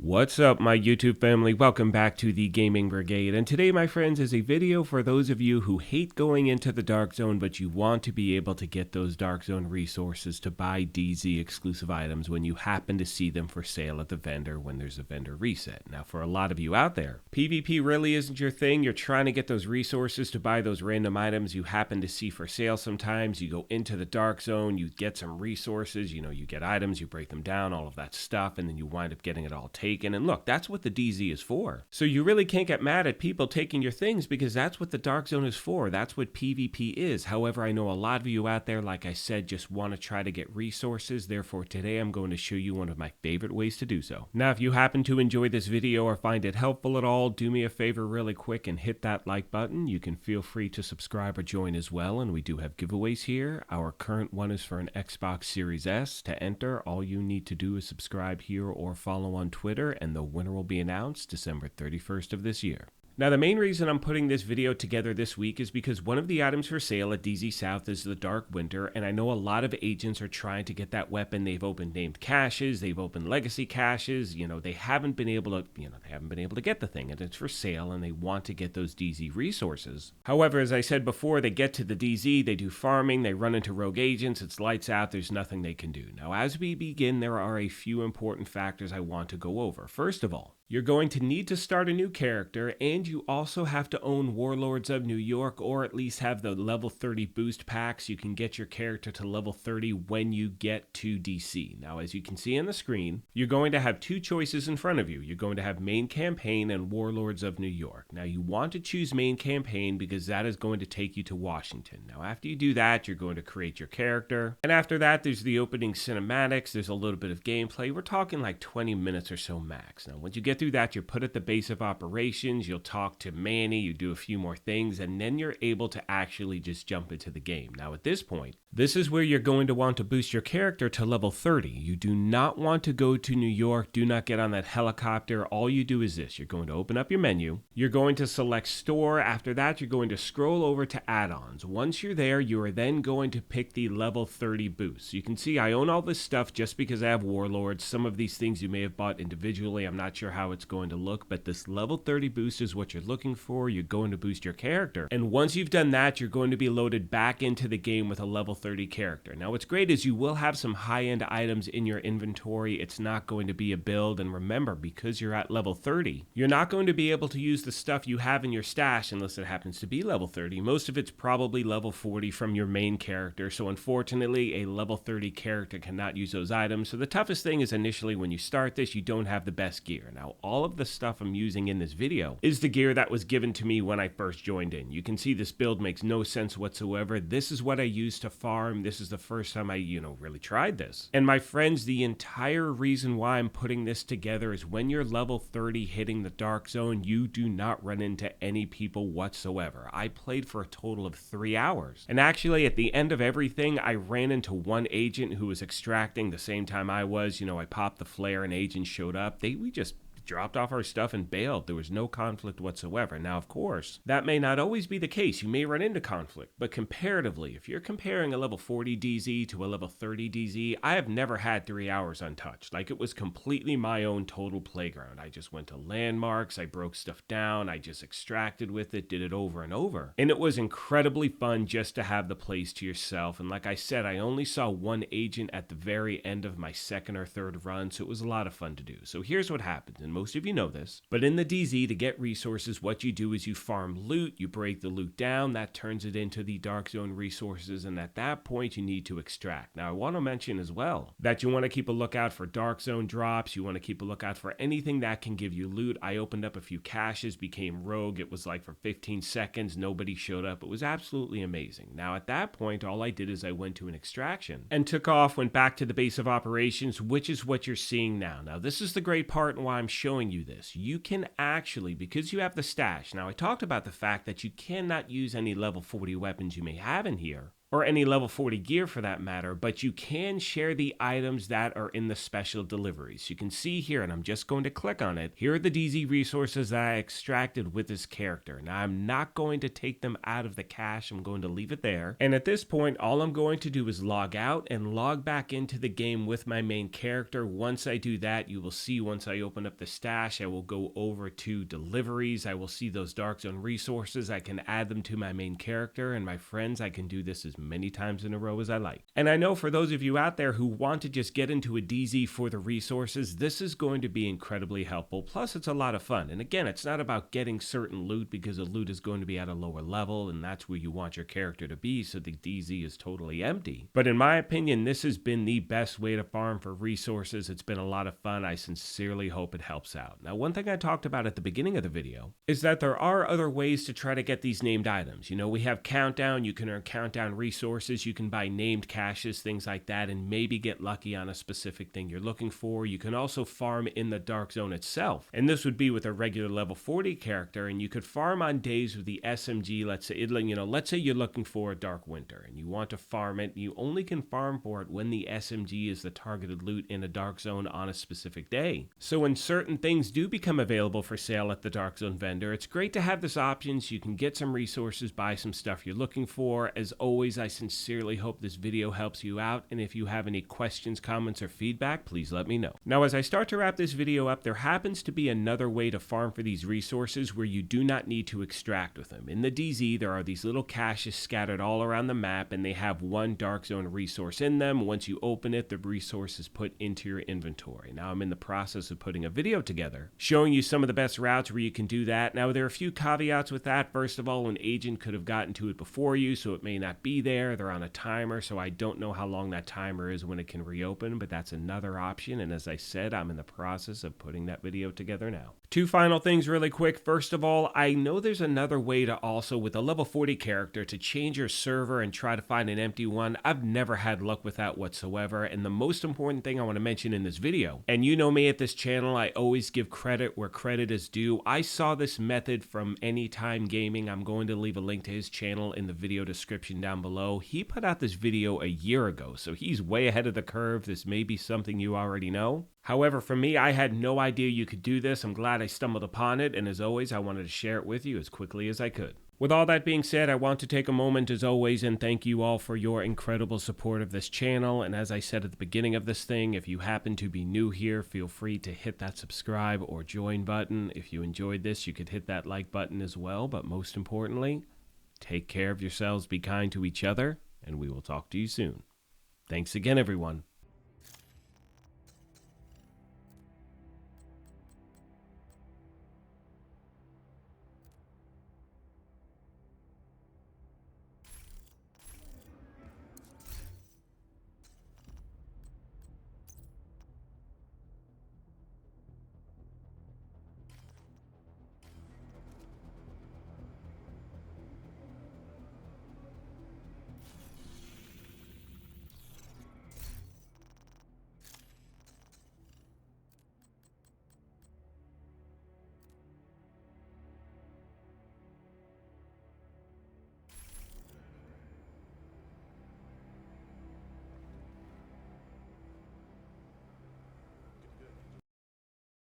What's up, my YouTube family? Welcome back to the Gaming Brigade, and today, my friends, is a video for those of you who hate going into the Dark Zone, but you want to be able to get those Dark Zone resources to buy DZ exclusive items when you happen to see them for sale at the vendor when there's a vendor reset. Now, for a lot of you out there, PvP really isn't your thing. You're trying to get those resources to buy those random items you happen to see for sale sometimes. You go into the Dark Zone, you get some resources, you get items, you break them down, all of that stuff, and then you wind up getting it all taken. And look, that's what the DZ is for. So you really can't get mad at people taking your things because that's what the Dark Zone is for. That's what PvP is. However, I know a lot of you out there, like I said, just want to try to get resources. Therefore, today I'm going to show you one of my favorite ways to do so. Now, if you happen to enjoy this video or find it helpful at all, do me a favor really quick and hit that like button. You can feel free to subscribe or join as well. And we do have giveaways here. Our current one is for an Xbox Series S. To enter, all you need to do is subscribe here or follow on Twitter, and the winner will be announced December 31st of this year. Now, the main reason I'm putting this video together this week is because one of the items for sale at DZ South is the Dark Winter, and I know a lot of agents are trying to get that weapon. They've opened named caches, they've opened legacy caches, they haven't been able to get the thing, and it's for sale, and they want to get those DZ resources. However, as I said before, they get to the DZ, they do farming, they run into rogue agents, it's lights out, there's nothing they can do. Now, as we begin, there are a few important factors I want to go over. First of all, you're going to need to start a new character, and you also have to own Warlords of New York, or at least have the level 30 boost packs. You can get your character to level 30 when you get to DC. Now, as you can see on the screen, you're going to have two choices in front of you. You're going to have Main Campaign and Warlords of New York. Now, you want to choose Main Campaign because that is going to take you to Washington. Now, after you do that, you're going to create your character, and after that, there's the opening cinematics. There's a little bit of gameplay. We're talking like 20 minutes or so max. Now, once you get through that, you're put at the base of operations, you'll talk to Manny, you do a few more things, and then you're able to actually just jump into the game. Now, at this point, this is where you're going to want to boost your character to level 30. You do not want to go to New York. Do not get on that helicopter. All you do is this. You're going to open up your menu. You're going to select store. After that, you're going to scroll over to add-ons. Once you're there, you are then going to pick the level 30 boost. You can see I own all this stuff just because I have Warlords. Some of these things you may have bought individually. I'm not sure how it's going to look, but this level 30 boost is what you're looking for. You're going to boost your character. And once you've done that, you're going to be loaded back into the game with a level 30 character. Now, what's great is you will have some high-end items in your inventory. It's not going to be a build. And remember, because you're at level 30, you're not going to be able to use the stuff you have in your stash unless it happens to be level 30. Most of it's probably level 40 from your main character. So unfortunately, a level 30 character cannot use those items. So the toughest thing is initially when you start this, you don't have the best gear. Now, all of the stuff I'm using in this video is the gear that was given to me when I first joined in. You can see this build makes no sense whatsoever. This is what I use to farm. This is the first time I, really tried this. And my friends, the entire reason why I'm putting this together is when you're level 30 hitting the Dark Zone, you do not run into any people whatsoever. I played for a total of 3 hours. And actually, at the end of everything, I ran into one agent who was extracting the same time I was. I popped the flare and agent showed up. We just dropped off our stuff and bailed. There was no conflict whatsoever. Now, of course, that may not always be the case. You may run into conflict, but comparatively, if you're comparing a level 40 DZ to a level 30 DZ, I have never had 3 hours untouched. Like, it was completely my own total playground. I just went to landmarks, I broke stuff down, I just extracted with it, did it over and over. And it was incredibly fun just to have the place to yourself. And like I said, I only saw one agent at the very end of my second or third run, so it was a lot of fun to do. So here's what happens, and most of you know this, but in the DZ, to get resources, what you do is you farm loot, you break the loot down, that turns it into the Dark Zone resources, and at that point, you need to extract. Now, I want to mention as well that you want to keep a lookout for Dark Zone drops, you want to keep a lookout for anything that can give you loot. I opened up a few caches, became rogue, it was like for 15 seconds, nobody showed up. It was absolutely amazing. Now, at that point, all I did is I went to an extraction and took off, went back to the base of operations, which is what you're seeing now. Now, this is the great part and why I'm showing you this. You can actually, because you have the stash, now I talked about the fact that you cannot use any level 40 weapons you may have in here. or any level 40 gear for that matter, but you can share the items that are in the special deliveries. You can see here, and I'm just going to click on it, here are the DZ resources that I extracted with this character. Now I'm not going to take them out of the cache, I'm going to leave it there. And at this point, all I'm going to do is log out and log back into the game with my main character. Once I do that, you will see once I open up the stash, I will go over to deliveries. I will see those Dark Zone resources. I can add them to my main character, and my friends, I can do this as many times in a row as I like. And I know for those of you out there who want to just get into a DZ for the resources, this is going to be incredibly helpful. Plus, it's a lot of fun. And again, it's not about getting certain loot, because the loot is going to be at a lower level, and that's where you want your character to be, so the DZ is totally empty. But in my opinion, this has been the best way to farm for resources. It's been a lot of fun. I sincerely hope it helps out. Now, one thing I talked about at the beginning of the video is that there are other ways to try to get these named items. You know, we have Countdown. You can earn Countdown resources. You can buy named caches, things like that, and maybe get lucky on a specific thing you're looking for. You can also farm in the Dark Zone itself, and this would be with a regular level 40 character, and you could farm on days with the SMG. Let's say you're looking for a Dark Winter and you want to farm it. You only can farm for it when the SMG is the targeted loot in a Dark Zone on a specific day. So when certain things do become available for sale at the Dark Zone vendor, it's great to have this option so you can get some resources, buy some stuff you're looking for. As always, I sincerely hope this video helps you out, and if you have any questions, comments, or feedback, please let me know. Now, as I start to wrap this video up, there happens to be another way to farm for these resources where you do not need to extract with them. In the DZ, there are these little caches scattered all around the map, and they have one Dark Zone resource in them. Once you open it, the resource is put into your inventory. Now, I'm in the process of putting a video together showing you some of the best routes where you can do that. Now, there are a few caveats with that. First of all, an agent could have gotten to it before you, so it may not be there. They're on a timer, so I don't know how long that timer is when it can reopen, but that's another option. And as I said, I'm in the process of putting that video together now. Two final things really quick. First of all, I know there's another way to also, with a level 40 character, to change your server and try to find an empty one. I've never had luck with that whatsoever. And the most important thing I want to mention in this video, and you know me at this channel, I always give credit where credit is due. I saw this method from Anytime Gaming. I'm going to leave a link to his channel in the video description down below. He put out this video a year ago, so he's way ahead of the curve. This may be something you already know. However, for me, I had no idea you could do this. I'm glad I stumbled upon it, and as always, I wanted to share it with you as quickly as I could. With all that being said, I want to take a moment, as always, and thank you all for your incredible support of this channel. And as I said at the beginning of this thing, if you happen to be new here, feel free to hit that subscribe or join button. If you enjoyed this, you could hit that like button as well. But most importantly, take care of yourselves, be kind to each other, and we will talk to you soon. Thanks again, everyone.